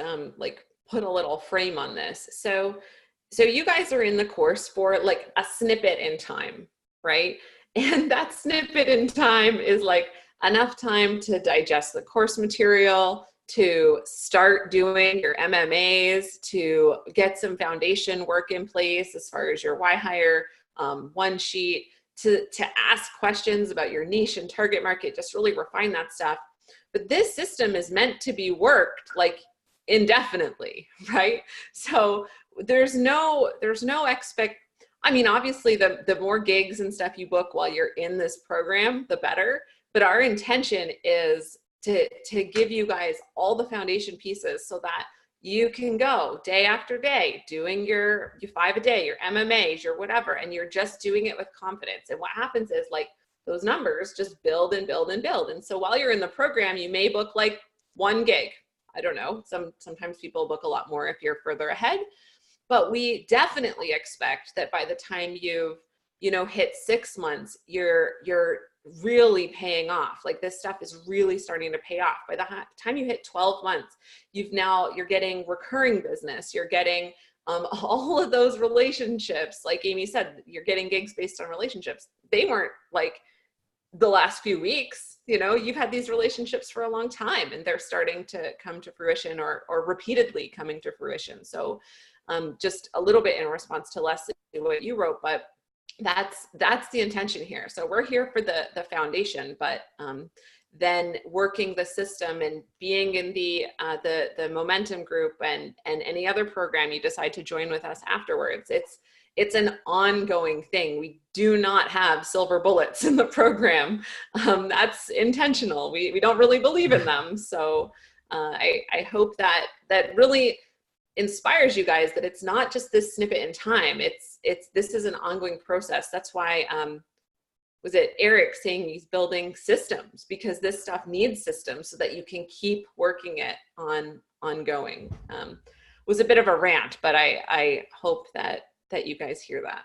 put a little frame on this. So you guys are in the course for like a snippet in time, right? And that snippet in time is like enough time to digest the course material, to start doing your MMAs, to get some foundation work in place as far as your why hire one sheet, to ask questions about your niche and target market, just really refine that stuff. But this system is meant to be worked like indefinitely, right? So there's no I mean, obviously the more gigs and stuff you book while you're in this program, the better. But our intention is to give you guys all the foundation pieces so that you can go day after day doing your 5 a day, your MMAs, your whatever, and you're just doing it with confidence. And what happens is like those numbers just build and build and build. And so while you're in the program, you may book like 1 gig. I don't know. Sometimes people book a lot more if you're further ahead. But we definitely expect that by the time you've, hit 6 months, you're really paying off. Like this stuff is really starting to pay off. By the time you hit 12 months, you're getting recurring business. You're getting all of those relationships. Like Amy said, you're getting gigs based on relationships. They weren't like the last few weeks. You've had these relationships for a long time, and they're starting to come to fruition or repeatedly coming to fruition. So just a little bit in response to Leslie, what you wrote, but that's the intention here. So we're here for the foundation, but then working the system and being in the momentum group and any other program you decide to join with us afterwards. It's an ongoing thing. We do not have silver bullets in the program. That's intentional. We don't really believe in them. So I hope that really inspires you guys that it's not just this snippet in time. This is an ongoing process. That's why was it Eric saying he's building systems, because this stuff needs systems so that you can keep working it ongoing. Was a bit of a rant, but I hope that you guys hear that.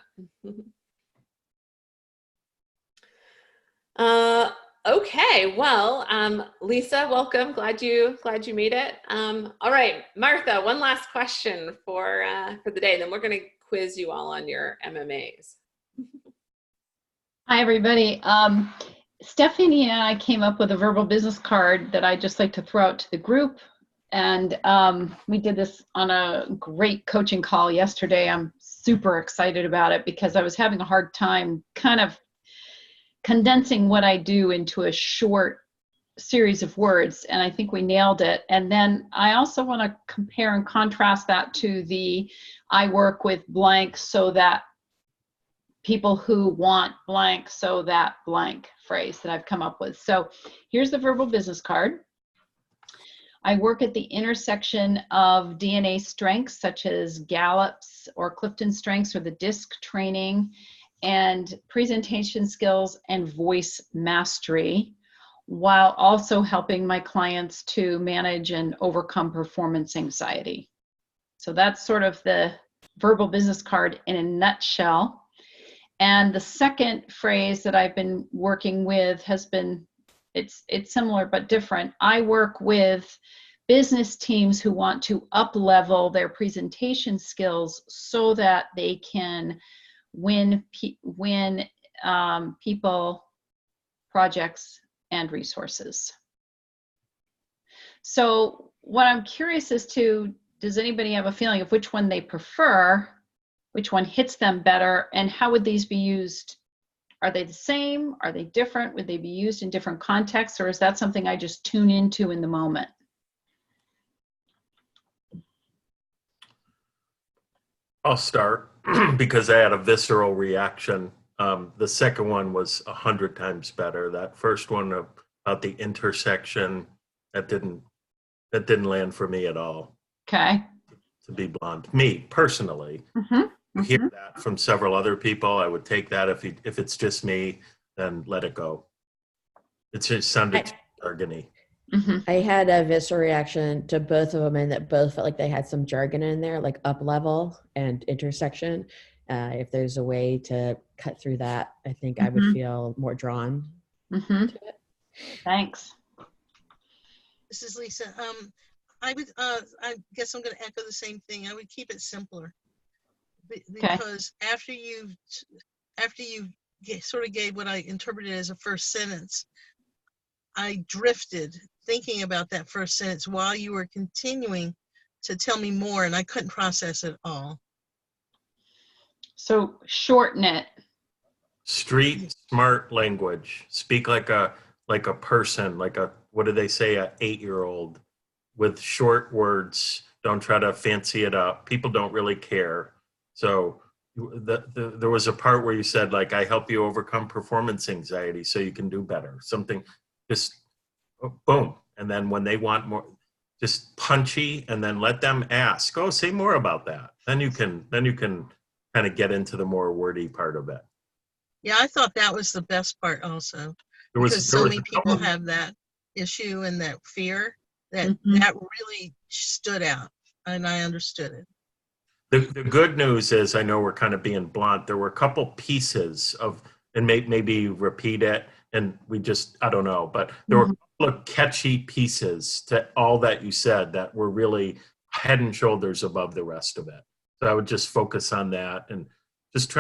Okay, well, Lisa, welcome. Glad you made it. All right, Martha, one last question for the day, and then we're going to quiz you all on your MMAs. Hi, everybody. Stephanie and I came up with a verbal business card that I'd just like to throw out to the group. And we did this on a great coaching call yesterday. I'm super excited about it because I was having a hard time kind of condensing what I do into a short series of words, and I think we nailed it. And then I also want to compare and contrast that to the I work with blank so that people who want blank so that blank phrase that I've come up with. So here's the verbal business card. I work at the intersection of DNA strengths such as Gallup's or Clifton strengths or the DISC training, and presentation skills and voice mastery, while also helping my clients to manage and overcome performance anxiety. So that's sort of the verbal business card in a nutshell. And the second phrase that I've been working with has been, it's similar but different. I work with business teams who want to up-level their presentation skills so that they can win people, projects, and resources. So what I'm curious as to, does anybody have a feeling of which one they prefer, which one hits them better, and how would these be used? Are they the same? Are they different? Would they be used in different contexts, or is that something I just tune into in the moment? I'll start because I had a visceral reaction. The second one was 100 times better. That first one about the intersection, that didn't land for me at all. Okay. To be blunt, me personally, hear that from several other people. I would take that. If it's just me, then let it go. It just sounded jargony. I had a visceral reaction to both of them, and that both felt like they had some jargon in there, like up level and intersection. If there's a way to cut through that, I think I would feel more drawn to it. Thanks. This is Lisa. I guess I'm going to echo the same thing. I would keep it simpler because after you sort of gave what I interpreted as a first sentence, I drifted thinking about that first sentence while you were continuing to tell me more, and I couldn't process it all. So shorten it. Street smart language. Speak like a person, what do they say, a 8-year-old, with short words. Don't try to fancy it up. People don't really care. So there was a part where you said, like, I help you overcome performance anxiety so you can do better. Something just boom. And then when they want more, just punchy, and then let them ask. Oh, say more about that. Then you can kind of get into the more wordy part of it. Yeah, I thought that was the best part also. Because so many people have that issue and that fear that really stood out, and I understood it. The good news is, I know we're kind of being blunt, there were a couple pieces of, and maybe repeat it, and I don't know, but there were a couple of catchy pieces to all that you said that were really head and shoulders above the rest of it. So I would just focus on that and just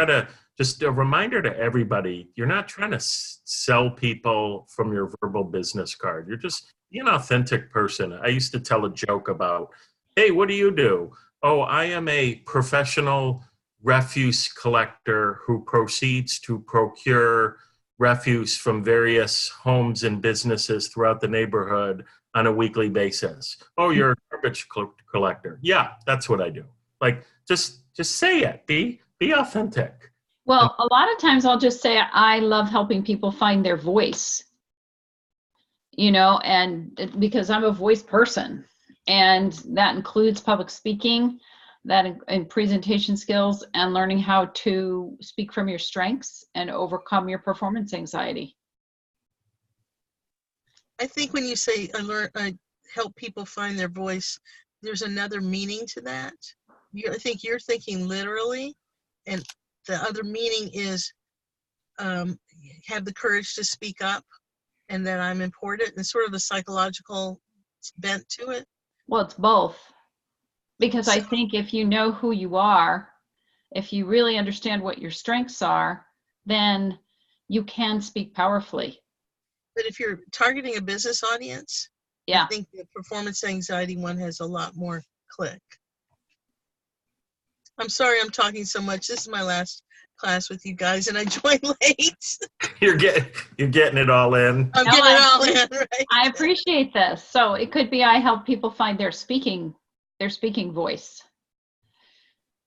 just a reminder to everybody, you're not trying to sell people from your verbal business card. You're just being an authentic person. I used to tell a joke about, hey, what do you do? Oh, I am a professional refuse collector who proceeds to procure refuse from various homes and businesses throughout the neighborhood on a weekly basis. Oh, you're a garbage collector. Yeah, that's what I do. Like, just say it. Be authentic. Well, a lot of times I'll just say, I love helping people find their voice, and because I'm a voice person, and that includes public speaking, and presentation skills, and learning how to speak from your strengths and overcome your performance anxiety. I think when you say I help people find their voice, there's another meaning to that. I think you're thinking literally, and the other meaning is have the courage to speak up, and that I'm important, and sort of a psychological bent to it. Well, it's both. Because I think if you know who you are, if you really understand what your strengths are, then you can speak powerfully. But if you're targeting a business audience, Yeah. I think the performance anxiety one has a lot more click. I'm sorry I'm talking so much. This is my last class with you guys, and I joined late. You're getting it all in. I'm No, getting it all in, right? I appreciate this. So it could be I help people find their speaking voice.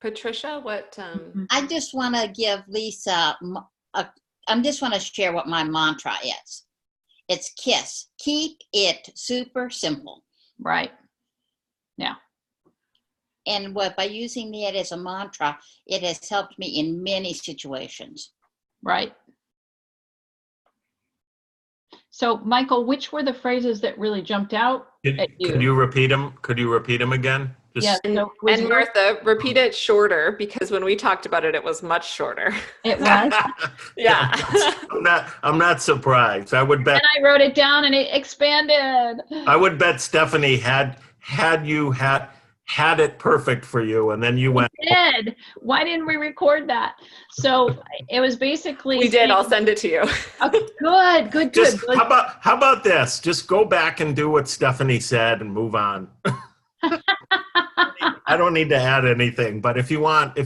Patricia, what? I just want to give Lisa, I just want to share what my mantra is. It's KISS. Keep it super simple. Right. Yeah. And by using it as a mantra, it has helped me in many situations. Right. So, Michael, which were the phrases that really jumped out at you? Could you repeat them? Could you repeat them again? Yeah. And, So it was and Martha, repeat it shorter, because when we talked about it, it was much shorter. It was. Yeah. I'm not surprised. I would bet. And I wrote it down and it expanded. I would bet Stephanie had you had it perfect for you, and then you went. We did. Why didn't we record that? So it was basically. We did. I'll send it to you. Okay, good. Just how about this? Just go back and do what Stephanie said and move on. I don't need to add anything, but if you want,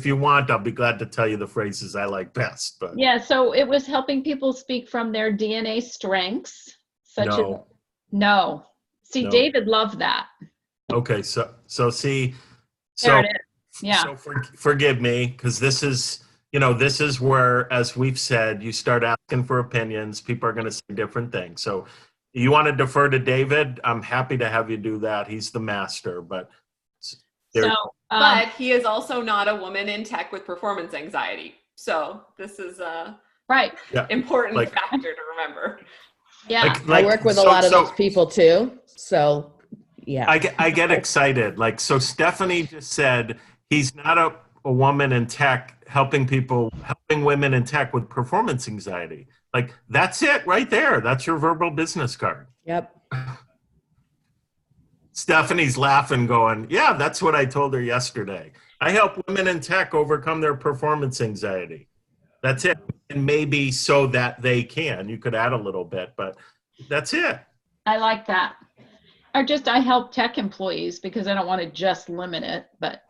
I'll be glad to tell you the phrases I like best. But yeah, so it was helping people speak from their DNA strengths, such as no. See, No. David loved that. Okay, so see, There it is. Yeah. So forgive me, because this is where, as we've said, you start asking for opinions. People are going to say different things. So you want to defer to David? I'm happy to have you do that. He's the master, but. But he is also not a woman in tech with performance anxiety. So this is a important factor to remember. Yeah. I work with a lot of those people too. So yeah. I get excited. So Stephanie just said he's not a woman in tech helping women in tech with performance anxiety. That's it right there. That's your verbal business card. Yep. Stephanie's laughing, going, yeah, that's what I told her yesterday. I help women in tech overcome their performance anxiety. That's it. And maybe so that they can. You could add a little bit, but that's it. I like that. Or just I help tech employees, because I don't want to just limit it, but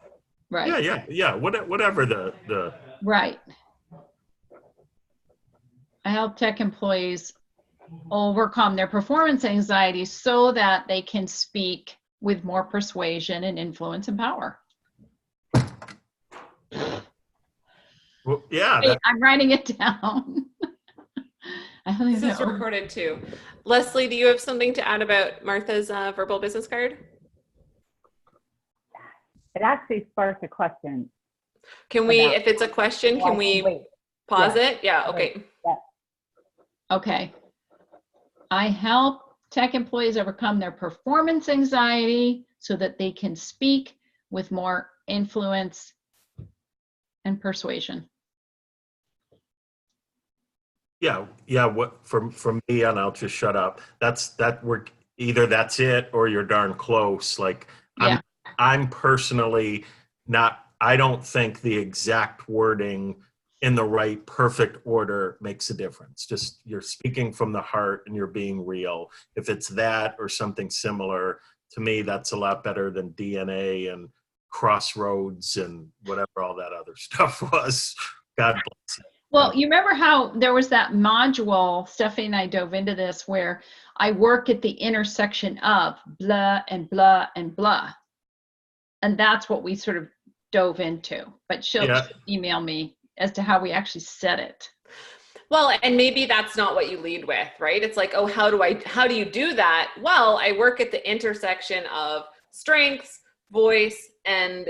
right. Yeah. Whatever the Right. I help tech employees overcome their performance anxiety so that they can speak with more persuasion and influence and power. Well, yeah. Wait, I'm writing it down. This is recorded too. Leslie, do you have something to add about Martha's verbal business card? It actually sparked a question. Can we, if it's a question, can we pause it? Yeah, okay. Yeah. Okay. I help tech employees overcome their performance anxiety so that they can speak with more influence and persuasion. Yeah. What from me, and I'll just shut up. We're either that's it or you're darn close. I'm personally not. I don't think the exact wording in the right perfect order makes a difference. Just you're speaking from the heart and you're being real. If it's that or something similar, to me, that's a lot better than DNA and crossroads and whatever all that other stuff was. God bless it. Well, you remember how there was that module, Stephanie and I dove into this, where I work at the intersection of blah and blah and blah. And that's what we sort of dove into. But she'll email me as to how we actually said it. Well, and maybe that's not what you lead with, right? It's like, oh, how do you do that? Well, I work at the intersection of strengths, voice, and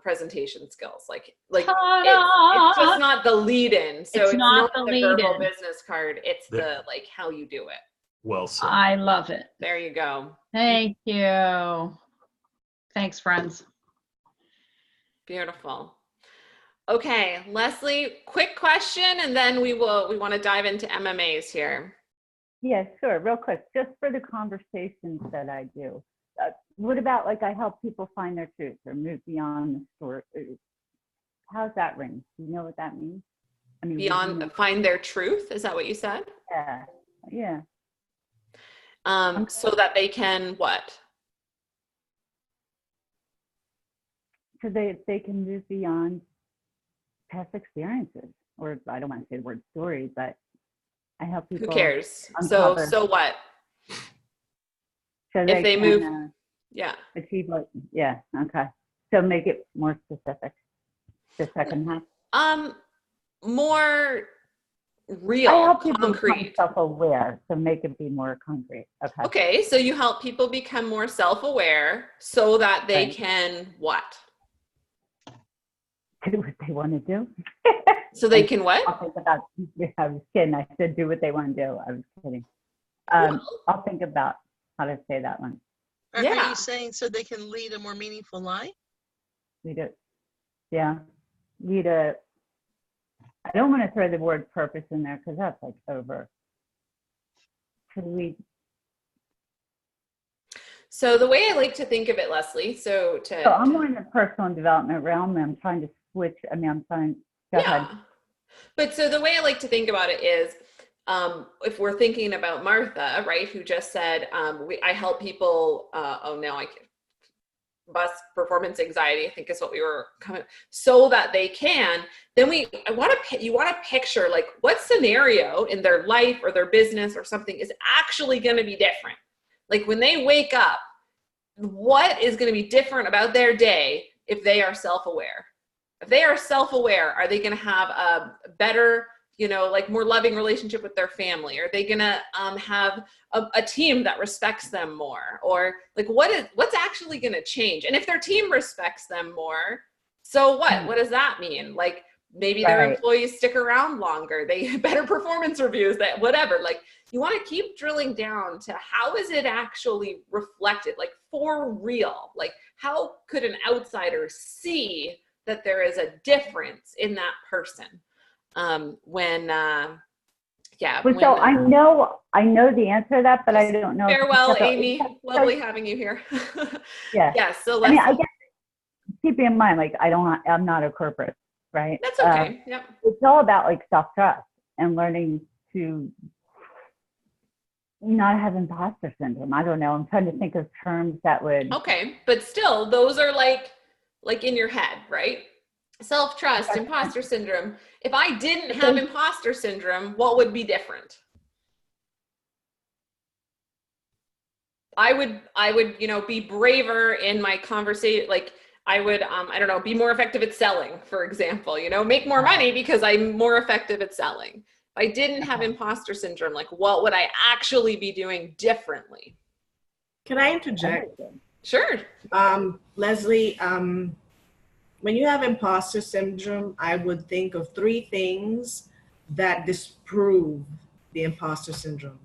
presentation skills. It's just not the lead-in. So it's not the verbal business card. It's the how you do it. Well said. I love it. There you go. Thank you. Thanks, friends. Beautiful. Okay, Leslie, quick question, and then we want to dive into MMAs here. Yeah, sure. Real quick, just for the conversations that I do. What about I help people find their truth or move beyond the story? How's that ring? Do you know what that means? I mean, find their truth? Is that what you said? Yeah. so that they can what? So they can move beyond past experiences, or I don't want to say the word story, but I help people. Who cares? Uncover, So what? so If they can, move, yeah. achieve what? Yeah. Okay. So make it more specific. The second half. More I real, help people become concrete. self-aware, so make it be more concrete. Okay. Okay, so you help people become more self-aware so that they Right. can what? Do what they want to do. So they can what? I'll think about. I was kidding. I said do what they want to do. I was kidding. I'll think about how to say that one. Are Yeah. you saying so they can lead a more meaningful life? Lead it. Yeah. Lead a. I don't want to throw the word purpose in there because that's like over. Could we? So the way I like to think of it, Leslie, so I'm more in the personal development realm. I'm trying to switch. I mean, I'm trying. Go ahead. But so the way I like to think about it is, if we're thinking about Martha, right, who just said, I help people, bus performance anxiety, I think is what we were coming, so that they can, then you want to picture like what scenario in their life or their business or something is actually going to be different. Like when they wake up, what is going to be different about their day if they are self-aware? If they are self-aware, are they going to have a better, like more loving relationship with their family? Are they going to have a team that respects them more? Or like what's actually going to change? And if their team respects them more, so what? What does that mean? Like maybe their employees stick around longer, they have better performance reviews, that whatever. Like you want to keep drilling down to how is it actually reflected, like for real? Like how could an outsider see that there is a difference in that person? So I know the answer to that, but I don't know. Farewell, Amy. Lovely having you here. Yeah. So I guess keeping in mind, like I'm not a corporate, right? That's okay. Yep. It's all about like self-trust and learning to not have imposter syndrome. I don't know. I'm trying to think of terms that would. Okay, but still, those are like in your head, right? Self-trust, imposter syndrome. If I didn't have imposter syndrome, what would be different? I would, be braver in my conversation. Like I would, be more effective at selling, for example, make more money because I'm more effective at selling. If I didn't have imposter syndrome, like what would I actually be doing differently? Can I interject? Sure. Leslie, when you have imposter syndrome, I would think of 3 things that disprove the imposter syndrome.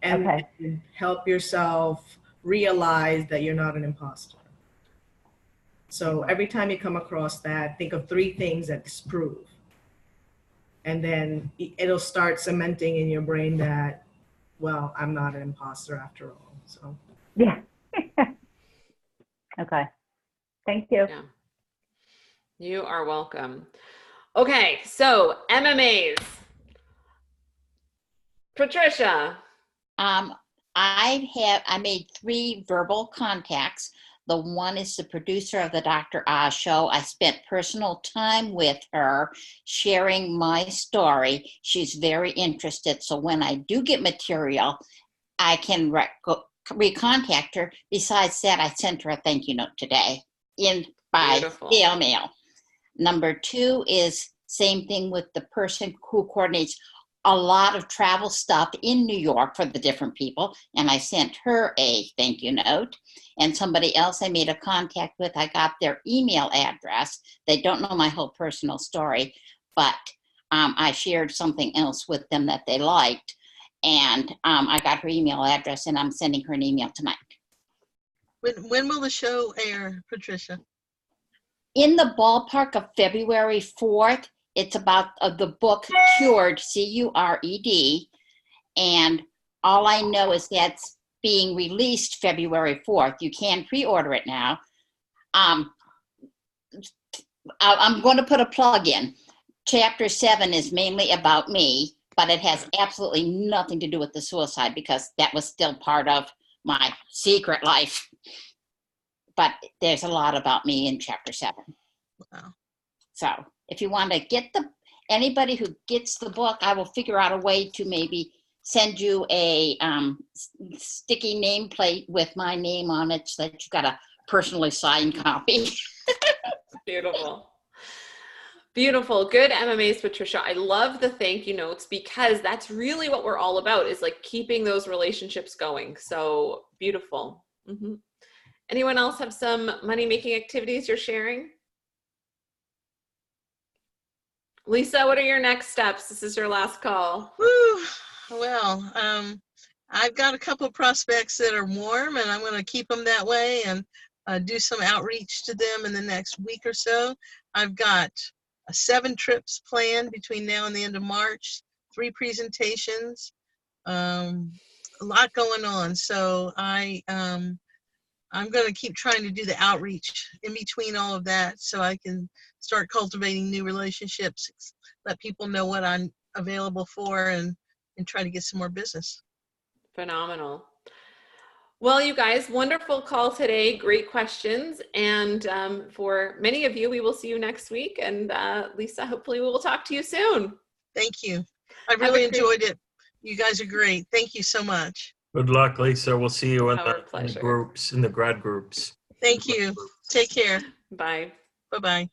And help yourself realize that you're not an imposter. So every time you come across that, think of 3 things that disprove. And then it'll start cementing in your brain that, well, I'm not an imposter after all. So yeah. Okay. Thank you. Yeah. You are welcome. Okay, so MMAs. Patricia. I made 3 verbal contacts. The one is the producer of the Dr. Oz show. I spent personal time with her sharing my story. She's very interested. So when I do get material, I can recontact her. Besides that, I sent her a thank you note today by snail mail. Number 2 is same thing with the person who coordinates a lot of travel stuff in New York for the different people. And I sent her a thank you note. And somebody else I made a contact with, I got their email address. They don't know my whole personal story, but I shared something else with them that they liked. And I got her email address and I'm sending her an email tonight. When will the show air, Patricia? In the ballpark of February 4th. It's about the book Cured, C-U-R-E-D. And all I know is that's being released February 4th. You can pre-order it now. I'm going to put a plug in. Chapter 7 is mainly about me. but it has absolutely nothing to do with the suicide because that was still part of my secret life. But there's a lot about me in chapter 7. Wow. So if you want to get anybody who gets the book, I will figure out a way to maybe send you a sticky nameplate with my name on it so that you've got a personally signed copy. Beautiful. Beautiful. Good MMAs, Patricia. I love the thank you notes because that's really what we're all about, is like keeping those relationships going. So beautiful. Mm-hmm. Anyone else have some money-making activities you're sharing? Lisa, what are your next steps? This is your last call. Woo. Well, I've got a couple of prospects that are warm, and I'm going to keep them that way and do some outreach to them in the next week or so. I've got 7 trips planned between now and the end of March, 3 presentations, a lot going on. So I'm going to keep trying to do the outreach in between all of that so I can start cultivating new relationships, let people know what I'm available for, and try to get some more business. Phenomenal. Well, you guys, wonderful call today. Great questions. And for many of you, we will see you next week. And Lisa, hopefully we will talk to you soon. Thank you. I really enjoyed it. You guys are great. Thank you so much. Good luck, Lisa. We'll see you in Our the pleasure. groups, in the grad groups. Thank you. Take care. Bye. Bye-bye.